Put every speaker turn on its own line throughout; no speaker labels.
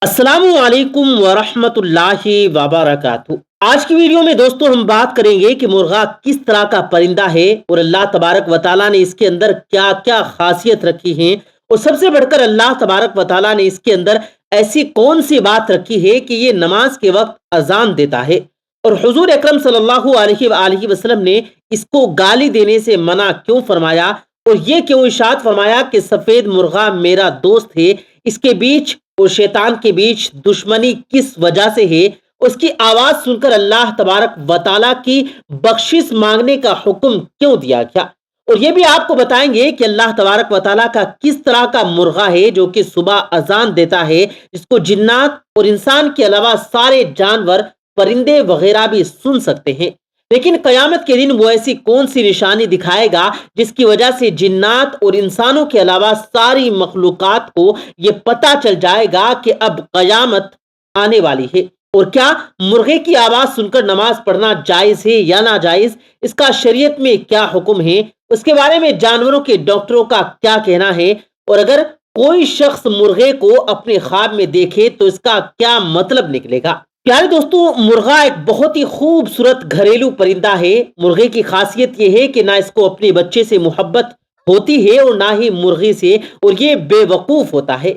السلام علیکم ورحمۃ اللہ وبرکاتہ۔ آج کی ویڈیو میں دوستوں ہم بات کریں گے کہ مرغا کس طرح کا پرندہ ہے اور اللہ تبارک و تعالیٰ نے اس کے اندر کیا کیا خاصیت رکھی ہیں، اور سب سے بڑھ کر اللہ تبارک و تعالیٰ نے اس کے اندر ایسی کون سی بات رکھی ہے کہ یہ نماز کے وقت اذان دیتا ہے، اور حضور اکرم صلی اللہ علیہ وآلہ وسلم نے اس کو گالی دینے سے منع کیوں فرمایا، اور یہ کیوں ارشاد فرمایا کہ سفید مرغا میرا دوست ہے، اس کے بیچ اور شیطان کے بیچ دشمنی کس وجہ سے ہے، اس کی آواز سن کر اللہ تبارک و تعالیٰ کی بخشش مانگنے کا حکم کیوں دیا گیا، اور یہ بھی آپ کو بتائیں گے کہ اللہ تبارک و تعالیٰ کا کس طرح کا مرغا ہے جو کہ صبح اذان دیتا ہے، جس کو جنات اور انسان کے علاوہ سارے جانور پرندے وغیرہ بھی سن سکتے ہیں۔ لیکن قیامت کے دن وہ ایسی کون سی نشانی دکھائے گا جس کی وجہ سے جنات اور انسانوں کے علاوہ ساری مخلوقات کو یہ پتہ چل جائے گا کہ اب قیامت آنے والی ہے، اور کیا مرغے کی آواز سن کر نماز پڑھنا جائز ہے یا ناجائز، اس کا شریعت میں کیا حکم ہے، اس کے بارے میں جانوروں کے ڈاکٹروں کا کیا کہنا ہے، اور اگر کوئی شخص مرغے کو اپنے خواب میں دیکھے تو اس کا کیا مطلب نکلے گا۔ پیارے دوستو، مرغا ایک بہت ہی خوبصورت گھریلو پرندہ ہے۔ مرغے کی خاصیت یہ ہے کہ نہ اس کو اپنے بچے سے محبت ہوتی ہے اور نہ ہی مرغی سے، اور یہ بے وقوف ہوتا ہے۔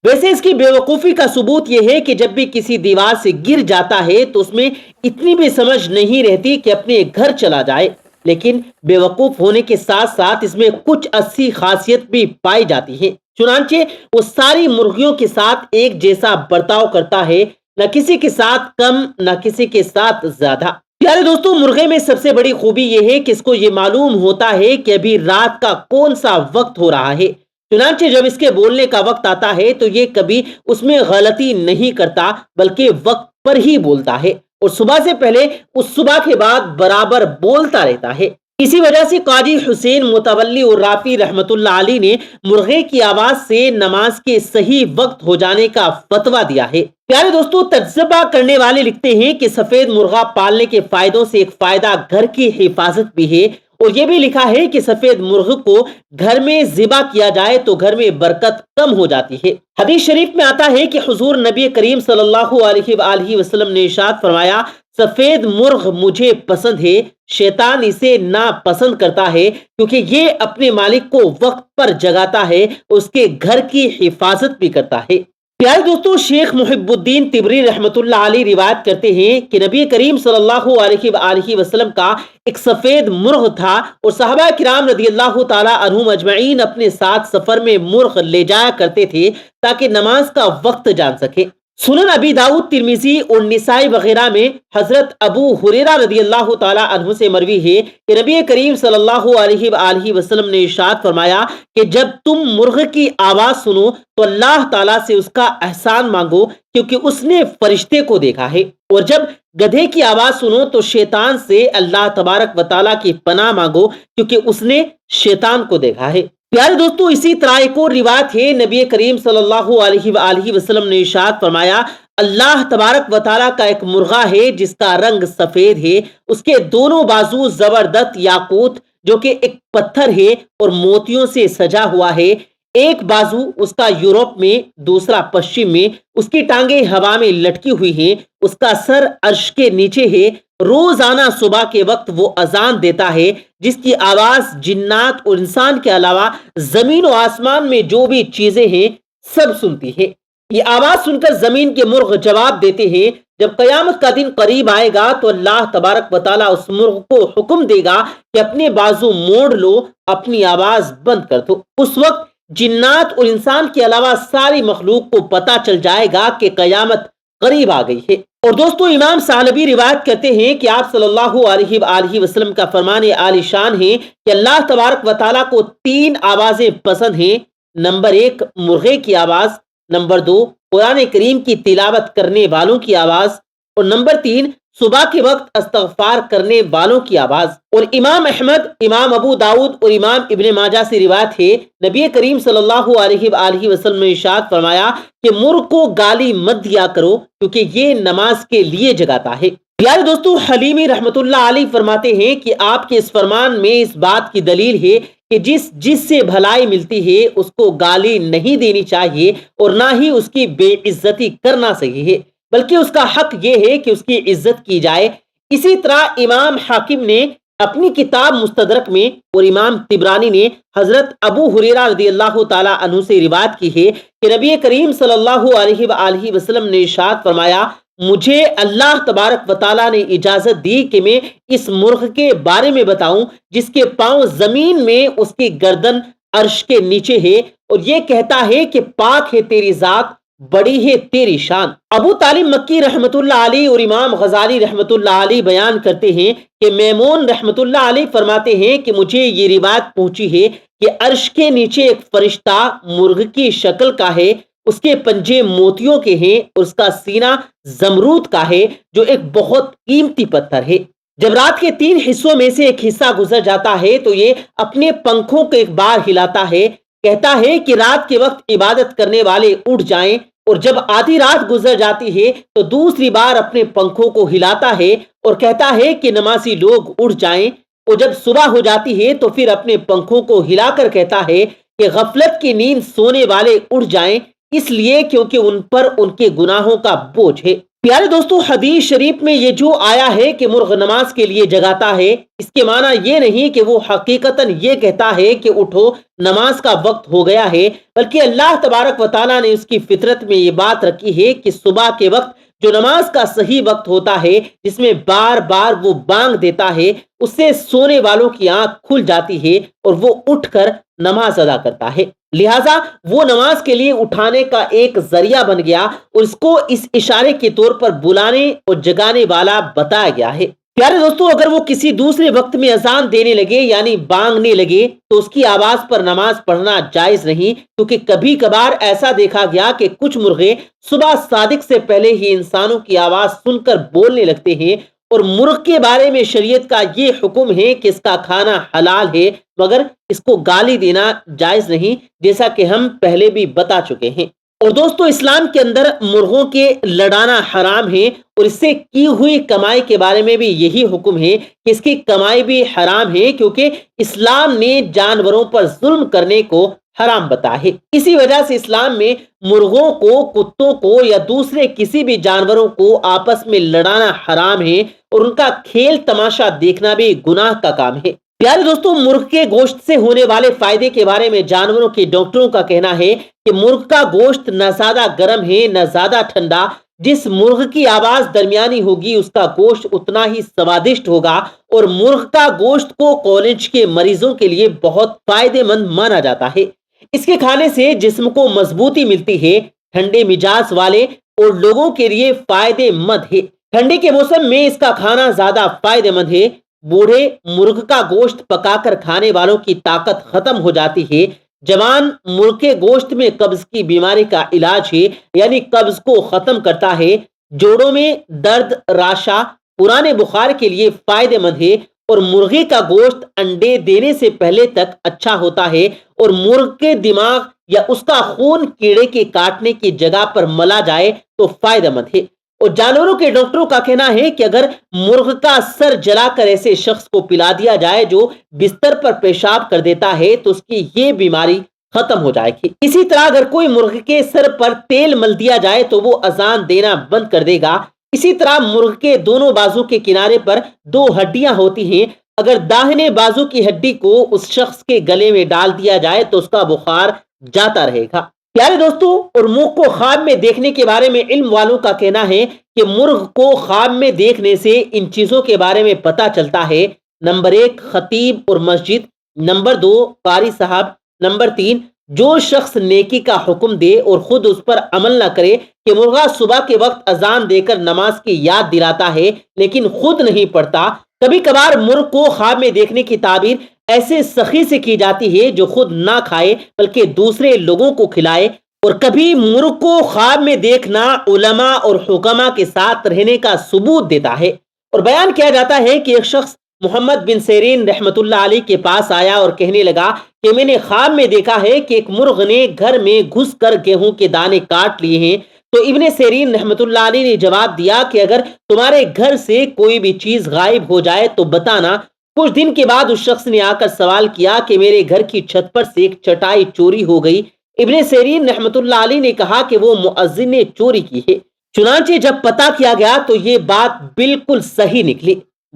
ویسے اس کی بے وقوفی کا ثبوت یہ ہے کہ جب بھی کسی دیوار سے گر جاتا ہے تو اس میں اتنی بھی سمجھ نہیں رہتی کہ اپنے گھر چلا جائے، لیکن بے وقوف ہونے کے ساتھ ساتھ اس میں کچھ اچھی خاصیت بھی پائی جاتی ہے، چنانچہ وہ ساری مرغیوں کے ساتھ ایک جیسا برتاؤ کرتا ہے، نہ کسی کے ساتھ کم نہ کسی کے ساتھ زیادہ۔ پیارے دوستو، مرغے میں سب سے بڑی خوبی یہ ہے کہ اس کو یہ معلوم ہوتا ہے کہ ابھی رات کا کون سا وقت ہو رہا ہے، چنانچہ جب اس کے بولنے کا وقت آتا ہے تو یہ کبھی اس میں غلطی نہیں کرتا بلکہ وقت پر ہی بولتا ہے، اور صبح سے پہلے اس صبح کے بعد برابر بولتا رہتا ہے۔ اسی وجہ سے قاضی حسین متولی اور رافی رحمت اللہ علیہ نے مرغے کی آواز سے نماز کے صحیح وقت ہو جانے کا فتویٰ دیا ہے۔ پیارے دوستو، تجزیہ کرنے والے لکھتے ہیں کہ سفید مرغا پالنے کے فائدوں سے ایک فائدہ گھر کی حفاظت بھی ہے، اور یہ بھی لکھا ہے کہ سفید مرغ کو گھر میں ذبح کیا جائے تو گھر میں برکت کم ہو جاتی ہے۔ حدیث شریف میں آتا ہے کہ حضور نبی کریم صلی اللہ علیہ وآلہ وسلم نے ارشاد فرمایا، سفید مرغ مجھے پسند ہے، شیطان اسے ناپسند کرتا ہے، کیونکہ یہ اپنے مالک کو وقت پر جگاتا ہے، اس کے گھر کی حفاظت بھی کرتا ہے۔ پیارے دوستو، شیخ محب الدین طبری رحمت اللہ علیہ روایت کرتے ہیں کہ نبی کریم صلی اللہ علیہ وآلہ وسلم کا ایک سفید مرغ تھا، اور صحابہ کرام رضی اللہ تعالی عنہم اجمعین اپنے ساتھ سفر میں مرغ لے جایا کرتے تھے تاکہ نماز کا وقت جان سکے۔ سنن ابی داؤد، ترمذی اور نسائی وغیرہ میں حضرت ابو ہریرہ رضی اللہ تعالی عنہ سے مروی ہے کہ نبی کریم صلی اللہ علیہ وآلہ وسلم نے ارشاد فرمایا کہ جب تم مرغ کی آواز سنو تو اللہ تعالیٰ سے اس کا احسان مانگو، کیونکہ اس نے فرشتے کو دیکھا ہے، اور جب گدھے کی آواز سنو تو شیطان سے اللہ تبارک و تعالیٰ کی پناہ مانگو، کیونکہ اس نے شیطان کو دیکھا ہے۔ پیارے دوستو، اسی طرح ایک اور روایت ہے، نبی کریم صلی اللہ علیہ وآلہ وسلم نے ارشاد فرمایا، اللہ تبارک و تعالیٰ کا ایک مرغا ہے جس کا رنگ سفید ہے، اس کے دونوں بازو زبردست یاقوت جو کہ ایک پتھر ہے اور موتیوں سے سجا ہوا ہے، ایک بازو اس کا یورپ میں، دوسرا پشچم میں، اس کی ٹانگیں ہوا میں لٹکی ہوئی ہیں، اس کا سر عرش کے نیچے ہے، روزانہ صبح کے وقت وہ اذان دیتا ہے جس کی آواز جنات اور انسان کے علاوہ زمین و آسمان میں جو بھی چیزیں ہیں سب سنتی ہے۔ یہ آواز سن کر زمین کے مرغ جواب دیتے ہیں۔ جب قیامت کا دن قریب آئے گا تو اللہ تبارک و تعالیٰ اس مرغ کو حکم دے گا کہ اپنے بازو موڑ لو، اپنی آواز بند کر دو۔ اس وقت جنات اور انسان کے علاوہ ساری مخلوق کو پتہ چل جائے گا کہ قیامت قریب آ گئی ہے۔ اور دوستو، امام ثعلبی روایت کرتے ہیں کہ آپ صلی اللہ علیہ وآلہ وسلم کا فرمان عالی شان ہے کہ اللہ تبارک و تعالیٰ کو 3 آوازیں پسند ہیں۔ نمبر 1 مرغے کی آواز، نمبر 2 قرآن کریم کی تلاوت کرنے والوں کی آواز، اور نمبر 3 صبح کے وقت استغفار کرنے والوں کی آواز۔ اور امام احمد، امام ابو داؤد اور امام ابن ماجہ سے روایت ہے، نبی کریم صلی اللہ علیہ وآلہ وسلم نے ارشاد فرمایا کہ مرغ کو گالی مت دیا کرو کیونکہ یہ نماز کے لیے جگاتا ہے۔ پیارے دوستو، حلیمی رحمت اللہ علیہ فرماتے ہیں کہ آپ کے اس فرمان میں اس بات کی دلیل ہے کہ جس سے بھلائی ملتی ہے اس کو گالی نہیں دینی چاہیے اور نہ ہی اس کی بے عزتی کرنا صحیح ہے، بلکہ اس کا حق یہ ہے کہ اس کی عزت کی جائے۔ اسی طرح امام حاکم نے اپنی کتاب مستدرک میں اور امام طبرانی نے حضرت ابو ہریرہ رضی اللہ تعالی عنہ سے روایت کی ہے کہ نبی کریم صلی اللہ علیہ وآلہ وسلم نے ارشاد فرمایا، مجھے اللہ تبارک و تعالیٰ نے اجازت دی کہ میں اس مرغ کے بارے میں بتاؤں جس کے پاؤں زمین میں اس کی گردن عرش کے نیچے ہے اور یہ کہتا ہے کہ پاک ہے تیری ذات، بڑی ہے تیری شان۔ ابو طالب مکی رحمت اللہ علیہ اور امام غزالی رحمت اللہ علیہ بیان کرتے ہیں کہ میمون رحمت اللہ علیہ فرماتے ہیں کہ مجھے یہ روایت پہنچی ہے کہ عرش کے نیچے ایک فرشتہ مرغ کی شکل کا ہے، اس کے پنجے موتیوں کے ہیں اور اس کا سینہ زمرود کا ہے جو ایک بہت قیمتی پتھر ہے۔ جب رات کے 3 حصوں میں سے ایک حصہ گزر جاتا ہے تو یہ اپنے پنکھوں کو ایک بار ہلاتا ہے، کہتا ہے کہ رات کے وقت عبادت کرنے والے اٹھ جائیں، اور جب آدھی رات گزر جاتی ہے تو دوسری بار اپنے پنکھوں کو ہلاتا ہے اور کہتا ہے کہ نمازی لوگ اٹھ جائیں، اور جب صبح ہو جاتی ہے تو پھر اپنے پنکھوں کو ہلا کر کہتا ہے کہ غفلت کی نیند سونے والے اٹھ جائیں، اس لیے کیونکہ ان پر ان کے گناہوں کا بوجھ ہے۔ پیارے دوستو، حدیث شریف میں یہ جو آیا ہے کہ مرغ نماز کے لیے جگاتا ہے، اس کے معنی یہ نہیں کہ وہ حقیقتاً یہ کہتا ہے کہ اٹھو نماز کا وقت ہو گیا ہے، بلکہ اللہ تبارک و تعالیٰ نے اس کی فطرت میں یہ بات رکھی ہے کہ صبح کے وقت جو نماز کا صحیح وقت ہوتا ہے، جس میں بار بار وہ بانگ دیتا ہے، اس سے سونے والوں کی آنکھ کھل جاتی ہے اور وہ اٹھ کر نماز ادا کرتا ہے، لہٰذا وہ نماز کے لیے اٹھانے کا ایک ذریعہ بن گیا اور اس کو اس اشارے کے طور پر بلانے اور جگانے والا بتایا گیا ہے۔ پیارے دوستو، اگر وہ کسی دوسرے وقت میں اذان دینے لگے یعنی بانگنے لگے تو اس کی آواز پر نماز پڑھنا جائز نہیں، کیونکہ کبھی کبھار ایسا دیکھا گیا کہ کچھ مرغے صبح صادق سے پہلے ہی انسانوں کی آواز سن کر بولنے لگتے ہیں، اور مرغ کے بارے میں شریعت کا یہ حکم ہے کہ اس کا کھانا حلال ہے، مگر اس کو گالی دینا جائز نہیں، جیسا کہ ہم پہلے بھی بتا چکے ہیں۔ اور دوستو، اسلام کے اندر مرغوں کے لڑانا حرام ہے، اور اس سے کی ہوئی کمائی کے بارے میں بھی یہی حکم ہے کہ اس کی کمائی بھی حرام ہے، کیونکہ اسلام نے جانوروں پر ظلم کرنے کو حرام بتا ہے۔ اسی وجہ سے اسلام میں مرغوں کو، کتوں کو یا دوسرے کسی بھی جانوروں کو آپس میں لڑانا حرام ہے، اور ان کا کھیل تماشا دیکھنا بھی گناہ کا کام ہے۔ پیارے دوستو، مرغ کے گوشت سے ہونے والے فائدے کے بارے میں جانوروں کے ڈاکٹروں کا کہنا ہے کہ مرغ کا گوشت نہ زیادہ گرم ہے نہ زیادہ ٹھنڈا، جس مرغ کی آواز درمیانی ہوگی اس کا گوشت اتنا ہی سوادشٹ ہوگا، اور مرغ کا گوشت کو کالج کے مریضوں کے لیے بہت فائدے مند مانا جاتا ہے۔ اس کے کھانے سے جسم کو مضبوطی ملتی ہے، ٹھنڈے مزاج والے اور لوگوں کے لیے فائدے مند ہے۔ ٹھنڈی کے موسم میں اس کا کھانا زیادہ فائدے مند ہے۔ بوڑھے مرغ کا گوشت پکا کر کھانے والوں کی طاقت ختم ہو جاتی ہے۔ جوان مرغ کے گوشت میں قبض کی بیماری کا علاج ہے، یعنی قبض کو ختم کرتا ہے۔ جوڑوں میں درد، راشا، پرانے بخار کے لیے فائدے مند ہے، اور مرغی کا گوشت انڈے دینے سے پہلے تک اچھا ہوتا ہے، اور مرغ کے دماغ یا اس کا خون کیڑے کے کاٹنے کی جگہ پر ملا جائے تو فائدہ مند ہے۔ اور جانوروں کے ڈاکٹروں کا کہنا ہے کہ اگر مرغ کا سر جلا کر ایسے شخص کو پلا دیا جائے جو بستر پر پیشاب کر دیتا ہے تو اس کی یہ بیماری ختم ہو جائے گی۔ اسی طرح اگر کوئی مرغ کے سر پر تیل مل دیا جائے تو وہ اذان دینا بند کر دے گا۔ اسی طرح مرغ کے دونوں بازو کے کنارے پر 2 ہڈیاں ہوتی ہیں، اگر داہنے بازو کی ہڈی کو اس شخص کے گلے میں ڈال دیا جائے تو اس کا بخار جاتا رہے گا۔ پیارے دوستو، اور مرغ کو خواب میں دیکھنے کے بارے میں علم والوں کا کہنا ہے کہ مرغ کو خواب میں دیکھنے سے ان چیزوں کے بارے میں پتہ چلتا ہے: نمبر 1 خطیب اور مسجد، نمبر 2 قاری صاحب، نمبر 3 جو شخص نیکی کا حکم دے اور خود اس پر عمل نہ کرے، کہ مرغا صبح کے وقت اذان دے کر نماز کی یاد دلاتا ہے لیکن خود نہیں پڑھتا۔ کبھی کبھار مرغ کو خواب میں دیکھنے کی تعبیر ایسے سخی سے کی جاتی ہے جو خود نہ کھائے بلکہ دوسرے لوگوں کو کھلائے، اور کبھی مرغ کو خواب میں دیکھنا علماء اور حکما کے ساتھ رہنے کا ثبوت دیتا ہے۔ اور بیان کیا جاتا ہے کہ ایک شخص محمد بن سیرین رحمت اللہ علیہ کے پاس آیا اور کہنے لگا کہ میں نے خواب میں دیکھا ہے کہ ایک مرغ نے گھر میں گھس کر گیہوں کے دانے کاٹ لیے ہیں۔ تو ابن سیرین رحمت اللہ علیہ نے جواب دیا کہ اگر تمہارے گھر سے کوئی بھی چیز غائب ہو جائے تو بتانا، کچھ دن کے بعد اس شخص نے آ کر سوال کیا کہ میرے گھر کی چھت پر سے ایک چٹائی چوری ہو گئی۔ ابن سیرین رحمت اللہ علیہ نے کہا کہ وہ مؤذن نے چوری کی ہے۔ چنانچہ جب پتہ کیا گیا تو یہ بات بالکل صحیح نکلی۔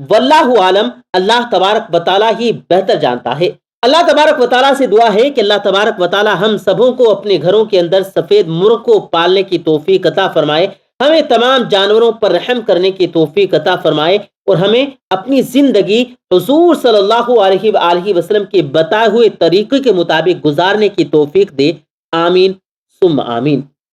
واللہ عالم، اللہ تبارک و تعالیٰ ہی بہتر جانتا ہے۔ اللہ تبارک و تعالیٰ سے دعا ہے کہ اللہ تبارک و تعالیٰ ہم سبوں کو اپنے گھروں کے اندر سفید مرغ کو پالنے کی توفیق عطا فرمائے، ہمیں تمام جانوروں پر رحم کرنے کی توفیق عطا فرمائے، اور ہمیں اپنی زندگی حضور صلی اللہ علیہ وآلہ وسلم کے بتائے ہوئے طریقے کے مطابق گزارنے کی توفیق دے۔ آمین ثم آمین۔